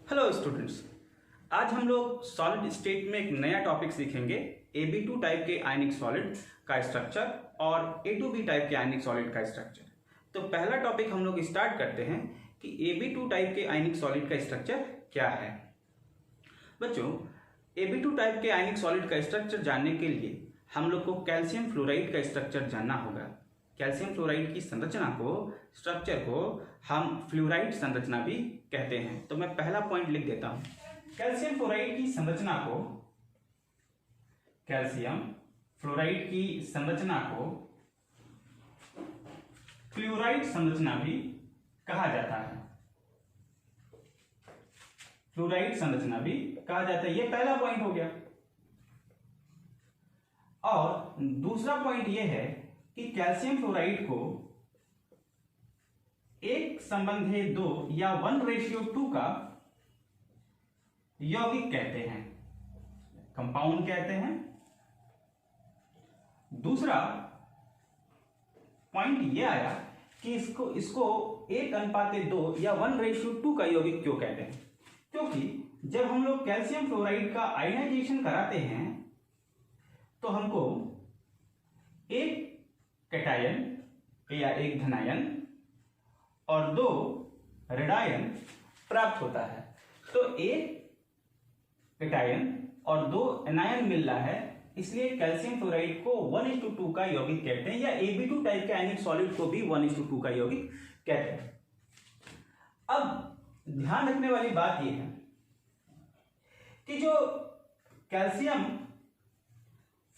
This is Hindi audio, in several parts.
हेलो स्टूडेंट्स, आज हम लोग सॉलिड स्टेट में एक नया टॉपिक सीखेंगे। Ab2 टाइप के आयनिक सॉलिड का स्ट्रक्चर और A2B टाइप के आयनिक सॉलिड का स्ट्रक्चर। तो पहला टॉपिक हम लोग स्टार्ट करते हैं कि Ab2 टाइप के आयनिक सॉलिड का स्ट्रक्चर क्या है। बच्चों, Ab2 टाइप के आयनिक सॉलिड का स्ट्रक्चर जानने के लिए हम लोग को कैल्शियम फ्लोराइड का स्ट्रक्चर जानना होगा। कैल्शियम फ्लोराइड की संरचना को, स्ट्रक्चर को हम फ्लोराइड संरचना भी कहते हैं। तो मैं पहला पॉइंट लिख देता हूं। कैल्शियम फ्लोराइड की संरचना को, कैल्शियम फ्लोराइड की संरचना को फ्लोराइड संरचना भी कहा जाता है। फ्लोराइड संरचना भी कहा जाता है। यह पहला पॉइंट हो गया। और दूसरा पॉइंट यह है कि कैल्शियम फ्लोराइड को 1:2 या 1:2 का यौगिक कहते हैं, कंपाउंड कहते हैं। दूसरा पॉइंट यह आया कि इसको 1:2 या 1:2 का यौगिक क्यों कहते हैं, क्योंकि जब हम लोग कैल्शियम फ्लोराइड का आयनाइजेशन कराते हैं तो हमको एक कैटायन या एक धनायन और 2 ऋणायन प्राप्त होता है। तो एक कैटायन और 2 एनायन मिल रहा है, इसलिए कैल्शियम फ्लोराइड को 1:2 का यौगिक कहते हैं, या Ab2 टाइप के आयनिक सॉलिड को भी 1:2 का यौगिक कहते हैं। अब ध्यान रखने वाली बात यह है कि जो कैल्शियम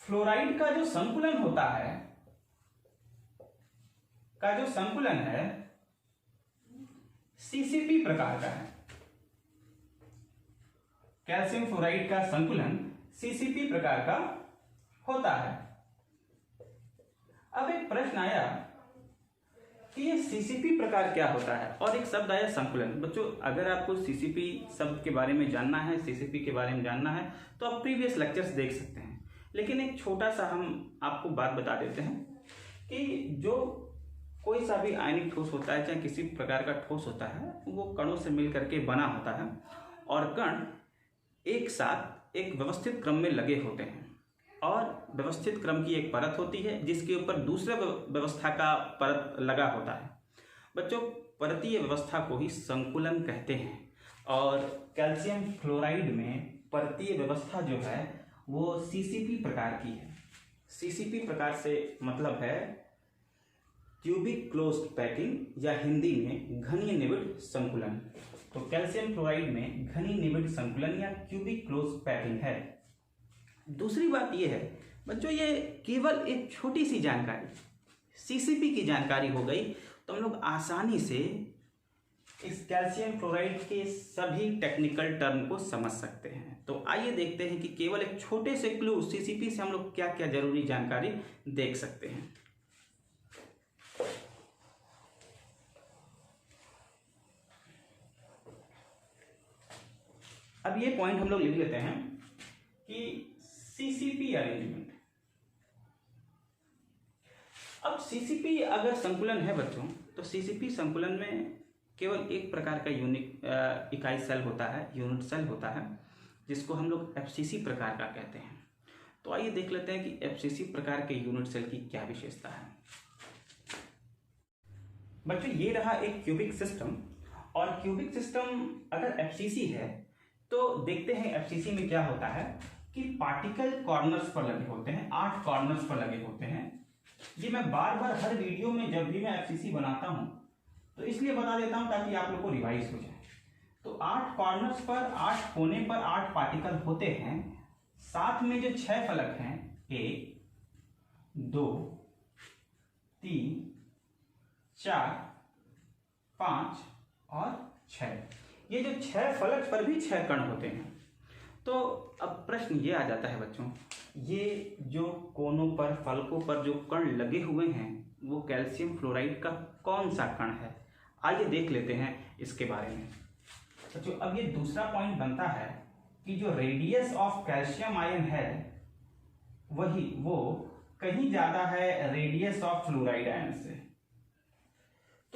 फ्लोराइड का जो संकुलन होता है, CCP प्रकार का है। कैल्शियम फ्लोराइड का संकुलन CCP प्रकार का होता है। अब एक प्रश्न आया कि ये CCP प्रकार क्या होता है, और एक शब्द आया संकुलन। बच्चों, अगर आपको CCP शब्द के बारे में जानना है, CCP के बारे में जानना है, तो आप प्रीवियस लेक्चर्स देख सकते हैं। लेकिन एक छोटा सा हम आपको बात बता देते हैं कि जो कोई सा भी आयनिक ठोस होता है, चाहे किसी प्रकार का ठोस होता है, वो कणों से मिल करके बना होता है, और कण एक साथ एक व्यवस्थित क्रम में लगे होते हैं, और व्यवस्थित क्रम की एक परत होती है जिसके ऊपर दूसरा व्यवस्था का परत लगा होता है। बच्चों, परतीय व्यवस्था को ही संकुलन कहते हैं, और कैल्शियम फ्लोराइड में परतीय व्यवस्था जो है वो CCP प्रकार की है। CCP प्रकार से मतलब है क्यूबिक क्लोज्ड पैकिंग, या हिंदी में घनीय निबिड़ संकुलन। तो कैल्शियम फ्लोराइड में घनीय निबिड़ संकुलन या क्यूबिक क्लोज्ड पैकिंग है। दूसरी बात यह है बच्चों, ये केवल एक छोटी सी जानकारी CCP की जानकारी हो गई, तो हम लोग आसानी से इस कैल्शियम फ्लोराइड के सभी टेक्निकल टर्म को समझ सकते हैं। तो आइए देखते हैं कि केवल एक छोटे से क्लू CCP से हम लोग क्या क्या जरूरी जानकारी देख सकते हैं। अब ये पॉइंट हम लोग लिख लेते हैं कि CCP अरेंजमेंट। अब CCP अगर संकुलन है बच्चों, तो CCP संकुलन में केवल एक प्रकार का इकाई सेल होता है, यूनिट सेल होता है, जिसको हम लोग FCC प्रकार का कहते हैं। तो आइए देख लेते हैं कि FCC प्रकार के यूनिट सेल की क्या विशेषता है। बच्चों, ये रहा एक क्यूबिक सिस्टम, और क्यूबिक सिस्टम अगर FCC है तो देखते हैं FCC में क्या होता है कि पार्टिकल कॉर्नर्स पर लगे होते हैं, 8 कॉर्नर्स पर लगे होते हैं। ये मैं बार बार हर वीडियो में जब भी मैं FCC बनाता हूं तो इसलिए बता देता हूं ताकि आप लोग को रिवाइज हो जाए। तो 8 कॉर्नर्स पर, 8 कोने पर 8 पार्टिकल होते हैं। साथ में जो 6 फलक हैं, 1 2 3 4 5 और 6, ये जो 6 फलक पर भी 6 कण होते हैं। तो अब प्रश्न ये आ जाता है बच्चों, ये जो कोनों पर, फलकों पर जो कण लगे हुए हैं, वो कैल्शियम फ्लोराइड का कौन सा कण है? आइए देख लेते हैं इसके बारे में। बच्चों, अब ये दूसरा पॉइंट बनता है कि जो रेडियस ऑफ कैल्शियम आयन है वो कहीं ज्यादा है रेडियस ऑफ फ्लोराइड आयन से।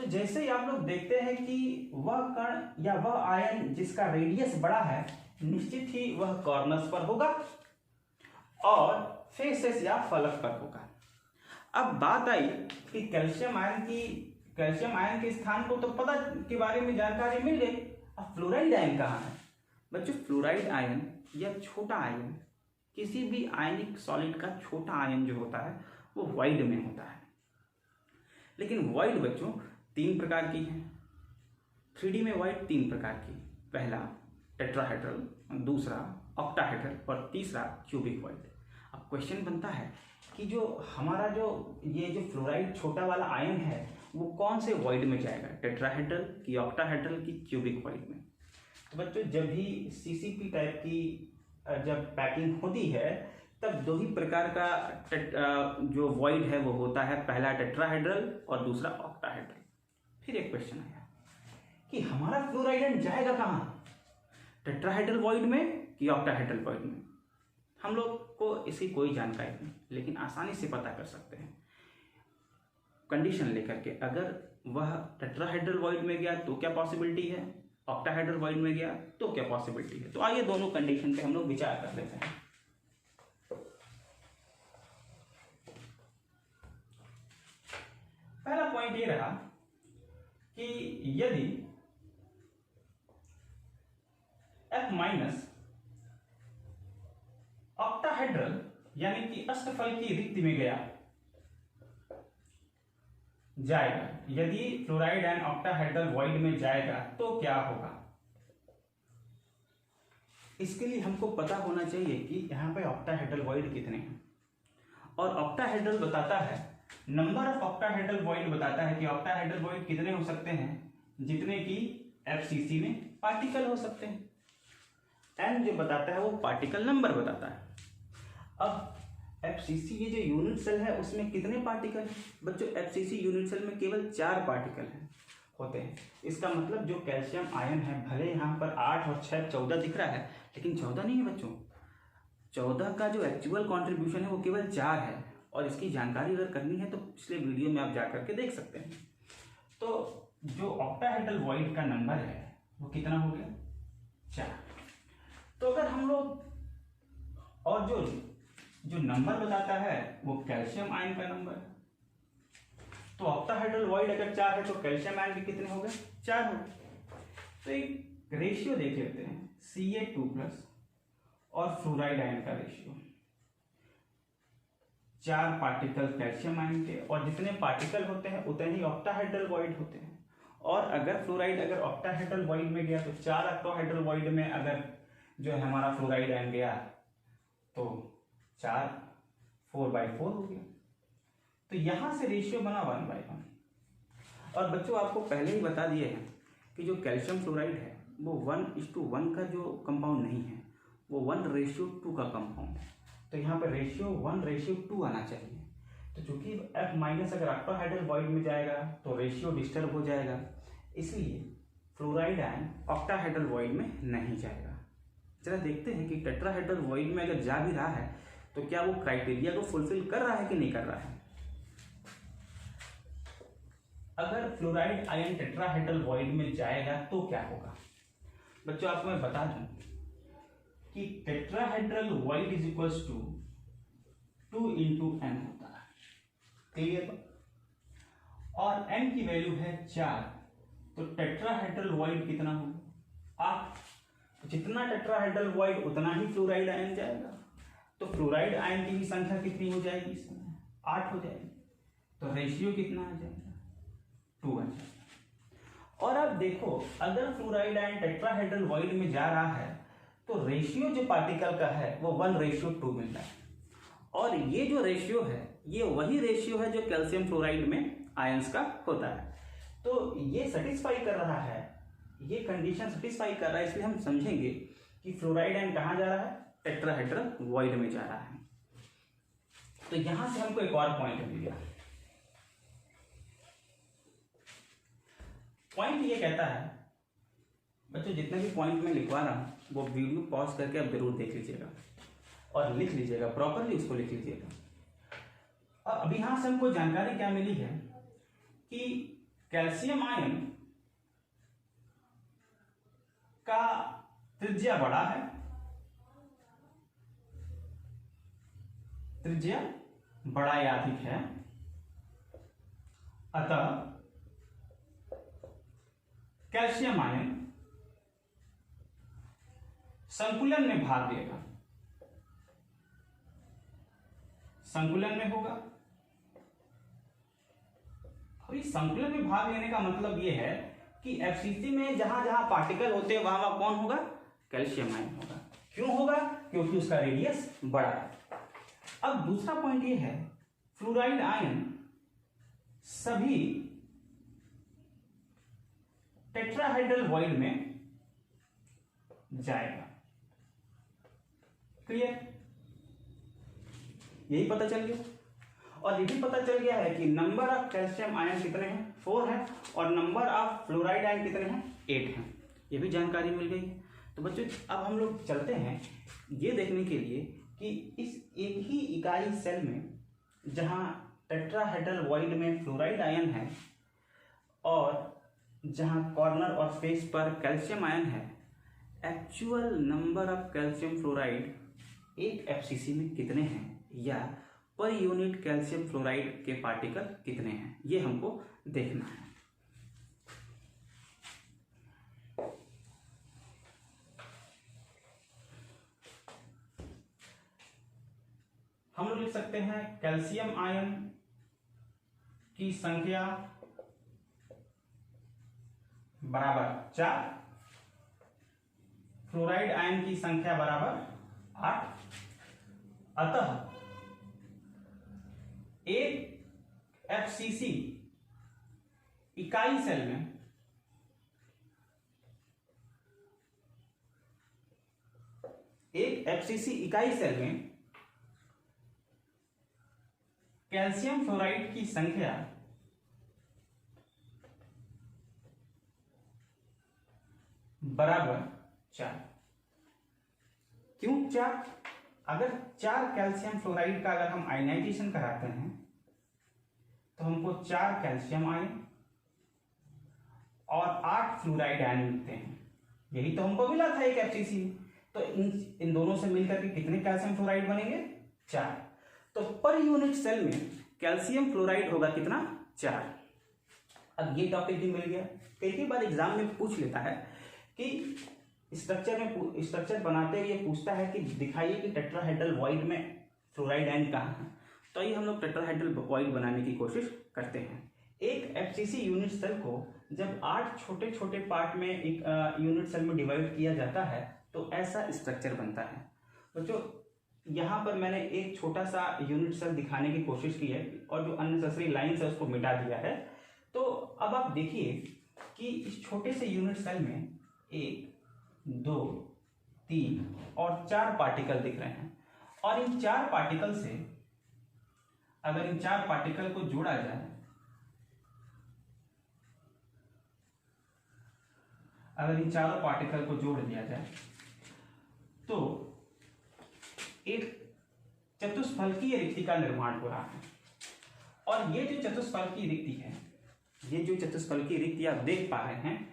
तो जैसे ही आप लोग देखते हैं कि वह कण या वह आयन जिसका रेडियस बड़ा है, निश्चित ही वह कॉर्नर्स पर होगा और फेसेस या फलक पर होगा। अब बात आई कि कैल्शियम आयन के स्थान को तो पता के बारे में जानकारी मिल गई। अब फ्लोराइड आयन कहाँ है? बच्चों, फ्लोराइड आयन या छोटा आयन, किसी भी आयनिक सॉलिड का छोटा आयन जो होता है वो वॉइड में होता है। लेकिन वॉइड बच्चों 3 प्रकार की है। 3D में वॉइड 3 प्रकार की, पहला टेट्राहेड्रल, दूसरा ऑक्टाहेड्रल और तीसरा क्यूबिक वॉइड। अब क्वेश्चन बनता है कि जो हमारा ये जो फ्लोराइड छोटा वाला आयन है वो कौन से वॉइड में जाएगा, टेट्राहेड्रल की, ऑक्टाहेड्रल की, क्यूबिक वॉइड में। तो बच्चों, जब भी सीसीपी टाइप की जब पैकिंग होती है तब 2 ही प्रकार का जो वॉइड है वो होता है, पहला टेट्राहेड्रल और दूसरा ऑक्टाहेड्रल। फिर एक क्वेश्चन आया कि हमारा फ्लोराइड आयन जाएगा कहाँ, टेट्राहेड्रल वॉइड में कि ऑक्टाहेड्रल वॉइड में। हम लोग को इसकी कोई जानकारी नहीं, लेकिन आसानी से पता कर सकते हैं कंडीशन लेकर के। अगर वह टेट्राहेड्रल वॉइड में गया तो क्या पॉसिबिलिटी है, ऑक्टाहेड्रल वॉइड में गया तो क्या पॉसिबिलिटी है। तो आइए दोनों कंडीशन पे हम लोग विचार कर लेते हैं। पहला पॉइंट ये रहा कि यदि F माइनस ऑक्टाहेड्रल यानी कि अष्टफल की रिक्ति में जाएगा, यदि फ्लोराइड आयन ऑक्टाहेड्रल वॉइड में जाएगा तो क्या होगा। इसके लिए हमको पता होना चाहिए कि यहाँ पे ऑक्टाहेड्रल वॉइड कितने हैं, और ऑक्टाहेड्रल बताता है, नंबर ऑफ ऑक्टाहेड्रल वॉइड बताता है कि ऑक्टाहेड्रल वॉइड कितने हो सकते हैं, जितने की FCC में पार्टिकल हो सकते हैं। n जो बताता है वो पार्टिकल नंबर बताता है। अब FCC ये जो यूनिट सेल है उसमें कितने पार्टिकल हैं? बच्चों, FCC यूनिट सेल में केवल 4 पार्टिकल होते हैं। इसका मतलब जो कैल्शियम आयन है, भले यहाँ पर 8 और 6 14 दिख रहा है, लेकिन 14 नहीं है बच्चों। 14 का जो एक्चुअल कॉन्ट्रीब्यूशन है वो केवल 4 है, और इसकी जानकारी अगर करनी है तो पिछले वीडियो में आप जा करके देख सकते हैं। तो जो ऑक्टाहेड्रल वॉइड का नंबर है वो कितना हो गया, 4। तो अगर हम लोग, और जो नंबर बताता है वो कैल्शियम आयन का नंबर है, तो ऑक्टाहेड्रल वॉइड अगर 4 है तो कैल्शियम आयन भी कितने हो गए, 4 हो गए। तो एक रेशियो देख लेते हैं, Ca2+ और फ्लोराइड आयन का रेशियो, 4 पार्टिकल कैल्शियम आयन के, और जितने पार्टिकल होते हैं उतने ही ऑक्टाहेड्रल वॉइड होते हैं। और अगर फ्लोराइड अगर ऑक्टाहेड्रल वॉइड में गया तो 4 ऑक्टाहेड्रल वॉइड में अगर जो है हमारा फ्लोराइड आयन गया तो 4 4/4 हो गया। तो यहां से रेशियो बना 1/1। और बच्चों, आपको पहले ही बता दिए हैं कि जो कैल्शियम फ्लोराइड है वो 1:1 का जो कंपाउंड नहीं है, वो 1:2 का कंपाउंड है। तो यहाँ पर रेशियो 1:2 आना चाहिए। तो चूंकि F माइनस अगर ऑक्टाहेड्रल वॉइड में जाएगा तो रेशियो डिस्टर्ब हो जाएगा, इसलिए फ्लोराइड आयन ऑक्टाहेड्रल वॉइड में नहीं जाएगा। जरा देखते हैं कि टेट्राहेड्रल वॉइड में अगर जा भी रहा है तो क्या वो क्राइटेरिया को फुलफिल कर रहा है कि नहीं कर रहा है। अगर फ्लोराइड आयन टेट्राहेड्रल वॉइड में जाएगा तो क्या होगा। बच्चों, आपको मैं बता दूं कि tetrahedral void is equals to 2 × n होता है, क्लियर। और n की वैल्यू है 4, तो टेट्राहेड्रल वॉइड कितना होगा, 8। जितना टेट्राहेड्रल वॉइड उतना ही फ्लोराइड आयन जाएगा, तो फ्लोराइड आयन की भी संख्या कितनी हो जाएगी, इसमें 8 हो जाएगी। तो रेशियो कितना आ जाएगा, 2 आ जाएगा। और अब देखो, अगर फ्लोराइड आयन टेट्राहेड्रल वॉइड में जा रहा है तो रेशियो जो पार्टिकल का है वो 1:2 मिल रहा है। और ये जो रेशियो है ये वही रेशियो है जो कैल्शियम फ्लोराइड में आयंस का होता है। तो ये सेटिस्फाई कर रहा है, ये कंडीशन सेटिस्फाई कर रहा है, इसलिए हम समझेंगे कि फ्लोराइड आयन कहाँ जा रहा है, टेट्राहेड्रल वॉइड में जा रहा है। तो यहां से हमको एक और पॉइंट मिल गया। पॉइंट ये कहता है, बच्चों जितने भी पॉइंट मैं लिखवा रहा हूं वो वीडियो पॉज करके आप जरूर देख लीजिएगा और लिख लीजिएगा, प्रॉपरली उसको लिख लीजिएगा। अब अभी यहां से हमको जानकारी क्या मिली है कि कैल्शियम आयन का त्रिज्या बड़ा है, त्रिज्या बड़ा या अधिक है, अतः कैल्शियम आयन संकुलन में भाग लेगा, संकुलन में होगा। और इस संकुलन में भाग लेने का मतलब यह है कि एफसीसी में जहां जहां पार्टिकल होते हैं वहां कौन होगा, कैल्शियम आयन होगा। क्यों होगा, क्योंकि उसका रेडियस बड़ा है। अब दूसरा पॉइंट यह है, फ्लोराइड आयन सभी टेट्राहाइड्रल वॉइड में जाएगा। क्लियर, यही पता चल गया। और ये भी पता चल गया है कि नंबर ऑफ कैल्शियम आयन कितने हैं, 4 है, और नंबर ऑफ फ्लोराइड आयन कितने हैं, 8 हैं। ये भी जानकारी मिल गई। तो बच्चों अब हम लोग चलते हैं ये देखने के लिए कि इस एक ही इकाई सेल में जहां टेट्राहेड्रल वॉइड में फ्लोराइड आयन है और जहां कॉर्नर और फेस पर कैल्शियम आयन है, actual number of calcium fluoride एक एफसीसी में कितने हैं या पर यूनिट कैल्शियम फ्लोराइड के पार्टिकल कितने हैं, ये हमको देखना है। हम लोग लिख सकते हैं कैल्शियम आयन की संख्या बराबर 4, फ्लोराइड आयन की संख्या बराबर 8, अतः एक एफसीसी इकाई सेल में कैल्शियम फ्लोराइड की संख्या बराबर 4। क्यों 4? अगर 4 कैल्शियम फ्लोराइड का अगर हम आयनाइजेशन कराते हैं तो हमको 4 कैल्शियम आयन और 8 फ्लोराइड आयन मिलते हैं। यही तो हमको मिला था एक एफसीसी में। तो इन दोनों से मिलकर के कितने कैल्शियम फ्लोराइड बनेंगे, 4। तो पर यूनिट सेल में कैल्शियम फ्लोराइड होगा कितना, 4। अब ये टॉपिक भी मिल गया। कई बार एग्जाम में पूछ लेता है कि स्ट्रक्चर बनाते हुए पूछता है कि दिखाइए कि टेट्राहेड्रल वॉइड में फ्लोराइड आयन कहाँ है। तो ये हम लोग टेट्राहेड्रल वॉइड बनाने की कोशिश करते हैं। एक एफसीसी यूनिट सेल को जब 8 छोटे छोटे पार्ट में एक यूनिट सेल में डिवाइड किया जाता है तो ऐसा स्ट्रक्चर बनता है। बच्चों यहाँ पर मैंने एक छोटा सा यूनिट सेल दिखाने की कोशिश की है और जो अननेसेसरी लाइंस है उसको मिटा दिया है। तो अब आप देखिए कि इस छोटे से यूनिट सेल में 1, 2, 3 और 4 पार्टिकल दिख रहे हैं। और इन 4 पार्टिकल से अगर इन 4 पार्टिकल को जोड़ा जाए, अगर इन चारों पार्टिकल को जोड़ दिया जाए तो एक चतुष्फलकीय रिक्ति का निर्माण हो रहा है। और ये जो चतुष्फलकीय रिक्ति है, ये जो चतुष्फलकीय रिक्ति आप देख पा रहे हैं,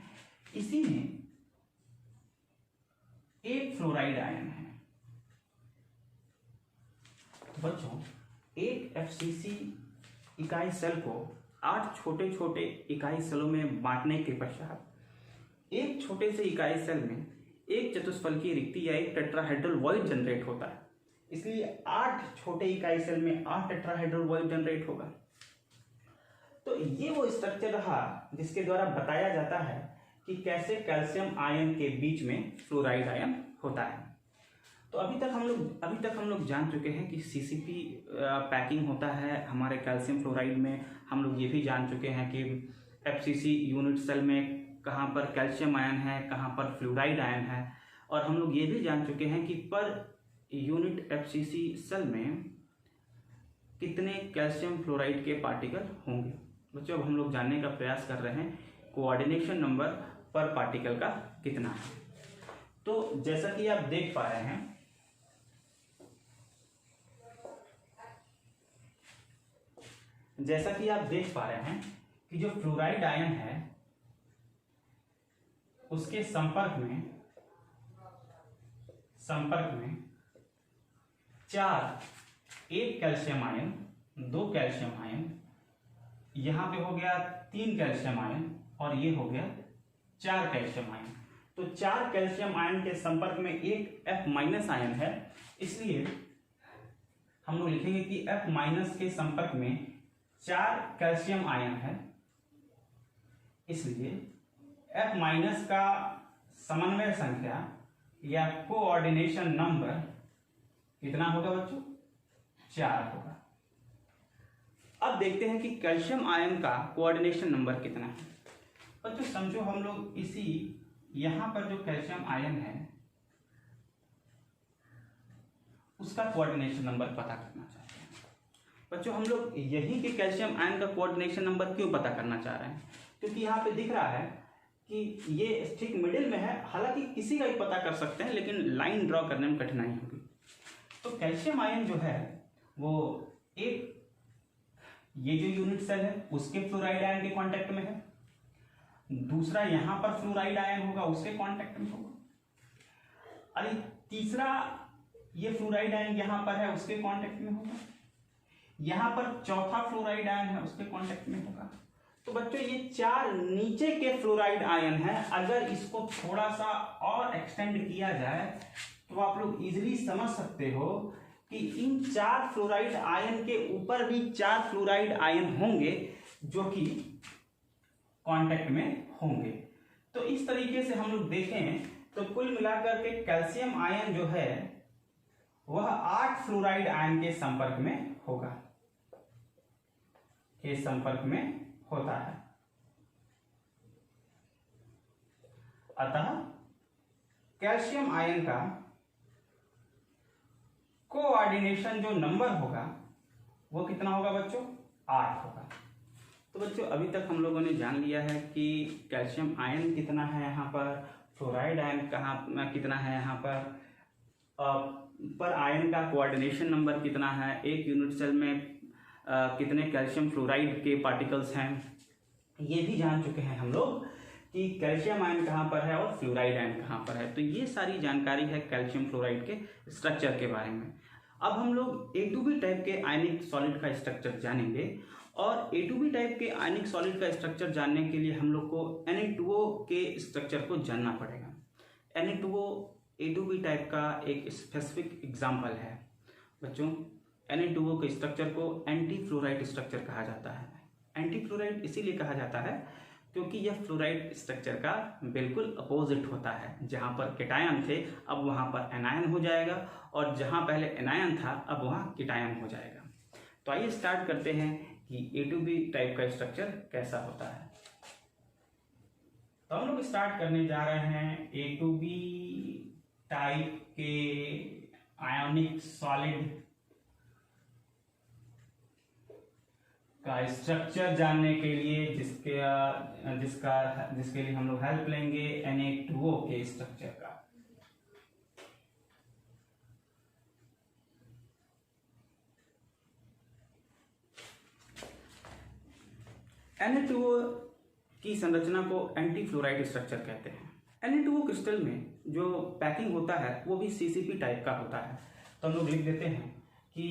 इसी में एक फ्लोराइड आयन है। तो बच्चों एक एफसीसी इकाई सेल को 8 छोटे छोटे इकाई सेलों में बांटने के पश्चात एक छोटे से इकाई सेल में एक चतुष्फलकीय रिक्ति या एक टेट्राहेड्रल वॉइड जनरेट होता है। इसलिए 8 छोटे इकाई सेल में 8 टेट्राहेड्रल वॉइड जनरेट होगा। तो ये वो स्ट्रक्चर रहा जिसके द्वारा बताया जाता है कि कैसे कैल्शियम आयन के बीच में फ्लोराइड आयन होता है। तो अभी तक हम लोग जान चुके हैं कि सीसीपी पैकिंग होता है हमारे कैल्शियम फ्लोराइड में। हम लोग ये भी जान चुके हैं कि एफसीसी यूनिट सेल में कहाँ पर कैल्शियम आयन है, कहाँ पर फ्लोराइड आयन है। और हम लोग ये भी जान चुके हैं कि पर यूनिट एफसीसी सेल में कितने कैल्शियम फ्लोराइड के पार्टिकल होंगे। बच्चों अब हम लोग जानने का प्रयास कर रहे हैं कोऑर्डिनेशन नंबर पर पार्टिकल का कितना है। तो जैसा कि आप देख पा रहे हैं, कि जो फ्लोराइड आयन है उसके संपर्क में 4, एक कैल्शियम आयन, 2 कैल्शियम आयन, यहां पे हो गया 3 कैल्शियम आयन और ये हो गया 4 कैल्शियम आयन। तो 4 कैल्शियम आयन के संपर्क में एक F- आयन है, इसलिए हम लोग लिखेंगे कि F- के संपर्क में 4 कैल्शियम आयन है, इसलिए F- का समन्वय संख्या या कोऑर्डिनेशन नंबर कितना होगा बच्चों? 4 होगा। अब देखते हैं कि कैल्शियम आयन का कोऑर्डिनेशन नंबर कितना है। बच्चों समझो हम लोग इसी यहां पर जो कैल्शियम आयन है उसका कोऑर्डिनेशन नंबर पता करना चाहते हैं। बच्चों हम लोग यही के कैल्शियम आयन का कोऑर्डिनेशन नंबर क्यों पता करना चाह रहे हैं? क्योंकि यहाँ पे दिख रहा है कि ये ठीक मिडिल में है, हालांकि किसी का भी पता कर सकते हैं लेकिन लाइन ड्रॉ करने में कठिनाई होगी। तो कैल्शियम आयन जो है वो एक ये जो यूनिट सेल है उसके फ्लोराइड आयन के कांटेक्ट में है, दूसरा यहां पर फ्लोराइड आयन होगा उसके कांटेक्ट में होगा, और तीसरा ये फ्लोराइड आयन यहां पर है उसके कांटेक्ट में होगा, यहां पर चौथा फ्लोराइड आयन है उसके कांटेक्ट में होगा। तो बच्चों ये 4 नीचे के फ्लोराइड आयन है, अगर इसको थोड़ा सा और एक्सटेंड किया जाए तो आप लोग इजीली समझ सकते हो कि इन 4 फ्लोराइड आयन के ऊपर भी 4 फ्लोराइड आयन होंगे जो कि कांटेक्ट में होंगे। तो इस तरीके से हम लोग देखें तो कुल मिलाकर के कैल्शियम आयन जो है वह 8 फ्लोराइड आयन के संपर्क में होगा, के संपर्क में होता है। अतः कैल्शियम आयन का कोऑर्डिनेशन जो नंबर होगा वो कितना होगा बच्चों? 8 होगा। तो बच्चों अभी तक हम लोगों ने जान लिया है कि कैल्शियम आयन कितना है यहाँ पर, फ्लोराइड आयन कहाँ कितना है यहाँ पर आयन का कोऑर्डिनेशन नंबर कितना है, एक यूनिट सेल में कितने कैल्शियम फ्लोराइड के पार्टिकल्स हैं, ये भी जान चुके हैं हम लोग कि कैल्शियम आयन कहाँ पर है और फ्लोराइड आयन कहाँ पर है। तो ये सारी जानकारी है कैल्शियम फ्लोराइड के स्ट्रक्चर के बारे में। अब हम लोग A2B टाइप के आयनिक सॉलिड का स्ट्रक्चर जानेंगे, और A2B टाइप के आयनिक सॉलिड का स्ट्रक्चर जानने के लिए हम लोग को Na2O के स्ट्रक्चर को जानना पड़ेगा। Na2O A2B टाइप का एक स्पेसिफिक एग्जाम्पल है। बच्चों Na2O के स्ट्रक्चर को एंटी फ्लोराइड स्ट्रक्चर कहा जाता है। एंटी फ्लोराइड इसीलिए कहा जाता है क्योंकि यह फ्लोराइड स्ट्रक्चर का बिल्कुल अपोजिट होता है। जहां पर केटायन थे अब वहां पर एनायन हो जाएगा, और जहां पहले एनायन था अब वहां केटायन हो जाएगा। तो आइए स्टार्ट करते हैं कि A2B टाइप का स्ट्रक्चर कैसा होता है। तो हम लोग स्टार्ट करने जा रहे हैं A2B टाइप के आयोनिक सॉलिड का स्ट्रक्चर जानने के लिए जिसके लिए हम लोग हेल्प लेंगे Na2O के स्ट्रक्चर का। Na2O की संरचना को एंटी फ्लोराइड स्ट्रक्चर कहते हैं। Na2O क्रिस्टल में जो पैकिंग होता है वो भी CCP टाइप का होता है। तो हम लोग लिख देते हैं कि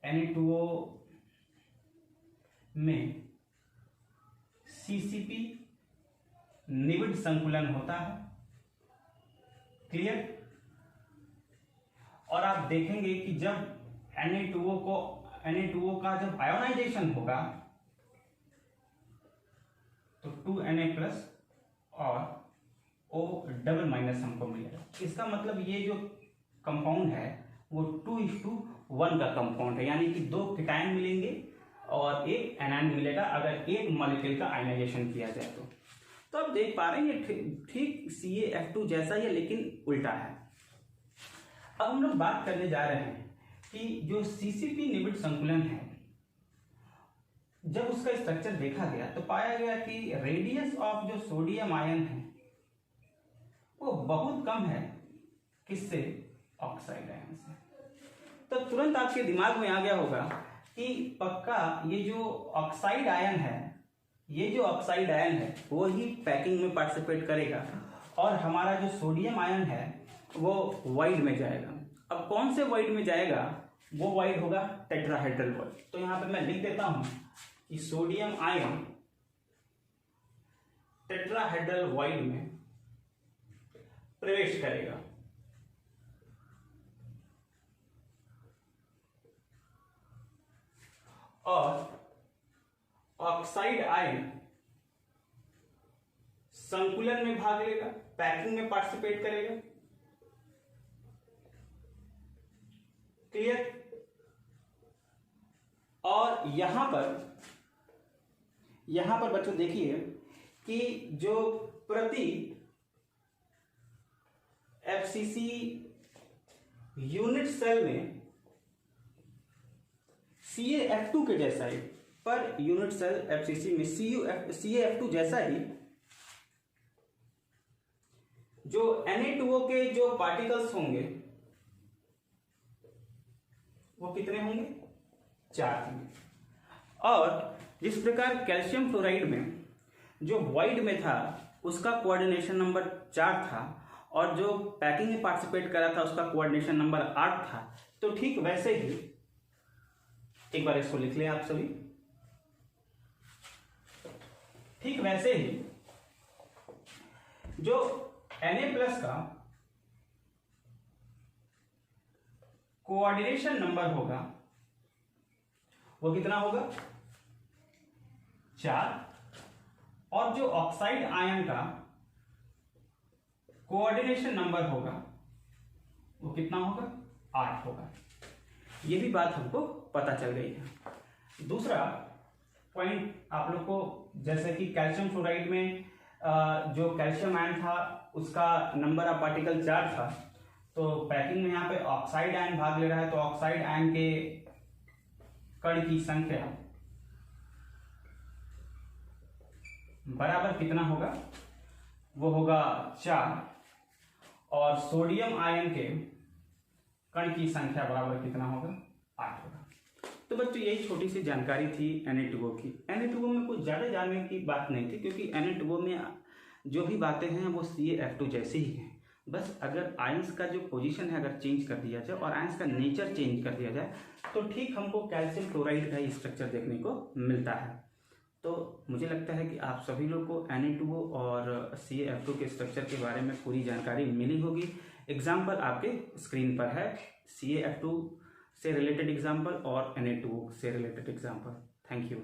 Na2O में CCP निबिड संकुलन होता है। क्लियर? और आप देखेंगे कि जब Na2O का जब आयोनाइजेशन होगा तो 2Na+ और O डबल माइनस हमको मिलेगा। इसका मतलब ये जो कंपाउंड है वो 2:1 का कंपाउंड है, यानी कि 2 केटायन मिलेंगे और एक एनायन मिलेगा अगर एक मॉलिक्यूल का आयनाइजेशन किया जाए तो आप देख पा रहे हैं ये ठीक CaF2 जैसा ही है लेकिन उल्टा है। अब हम लोग बात करने जा रहे हैं कि जो CCP निबिड संकुलन है, जब उसका स्ट्रक्चर देखा गया तो पाया गया कि रेडियस ऑफ जो सोडियम आयन है वो बहुत कम है, किससे? ऑक्साइड आयन से। तो तुरंत आपके दिमाग में आ गया होगा कि पक्का ये जो ऑक्साइड आयन है ये जो ऑक्साइड आयन है वो ही पैकिंग में पार्टिसिपेट करेगा और हमारा जो सोडियम आयन है वो वाइड में जाएगा। अब कौन से वाइड में जाएगा? वो वाइड होगा टेट्राहेड्रल वाइड। तो यहां पे मैं लिख देता हूं कि सोडियम आयन टेट्राहेड्रल वाइड में प्रवेश करेगा और ऑक्साइड आयन संकुलन में भाग लेगा, पैकिंग में पार्टिसिपेट करेगा। क्लियर? और यहां पर बच्चों देखिए कि जो प्रति एफसीसी यूनिट सेल में CaF2 के जैसा ही, पर यूनिट सेल एफसीसी में CaF2 जैसा ही जो Na2O के जो पार्टिकल्स होंगे वो कितने होंगे? 4 होंगे। और जिस प्रकार कैल्शियम फ्लोराइड में जो वाइड में था उसका कोऑर्डिनेशन नंबर 4 था और जो पैकिंग में पार्टिसिपेट करा था उसका कोऑर्डिनेशन नंबर 8 था, तो ठीक वैसे ही एक बार इसको लिख लें आप सभी। ठीक वैसे ही जो Na+ का कोऑर्डिनेशन नंबर होगा वो कितना होगा? 4। और जो ऑक्साइड आयन का कोऑर्डिनेशन नंबर होगा वो कितना होगा? 8 होगा। ये भी बात हमको पता चल गई है। दूसरा पॉइंट आप लोग को, जैसे कि कैल्शियम फ्लोराइड में जो कैल्शियम आयन था उसका नंबर ऑफ पार्टिकल 4 था, तो पैकिंग में यहाँ पे ऑक्साइड आयन भाग ले रहा है तो ऑक्साइड आयन के कण की संख्या बराबर कितना होगा? वो होगा 4। और सोडियम आयन के कण की संख्या बराबर कितना होगा? 8 होगा। तो बच्चों यही छोटी सी जानकारी थी Na2O की। Na2O में कुछ ज़्यादा जानने की बात नहीं थी क्योंकि Na2O में जो भी बातें हैं वो CaF2 जैसे ही हैं। बस अगर आयंस का जो पोजीशन है अगर चेंज कर दिया जाए और आयंस का नेचर चेंज कर दिया जाए तो ठीक हमको कैल्शियम क्लोराइड का ही स्ट्रक्चर देखने को मिलता है। तो मुझे लगता है कि आप सभी लोग को Na2O और CaF2 के स्ट्रक्चर के बारे में पूरी जानकारी मिली होगी। एग्जाम्पल आपके स्क्रीन पर है, CaF2 से रिलेटेड एग्जाम्पल और Na2O से रिलेटेड एग्जाम्पल। Thank you.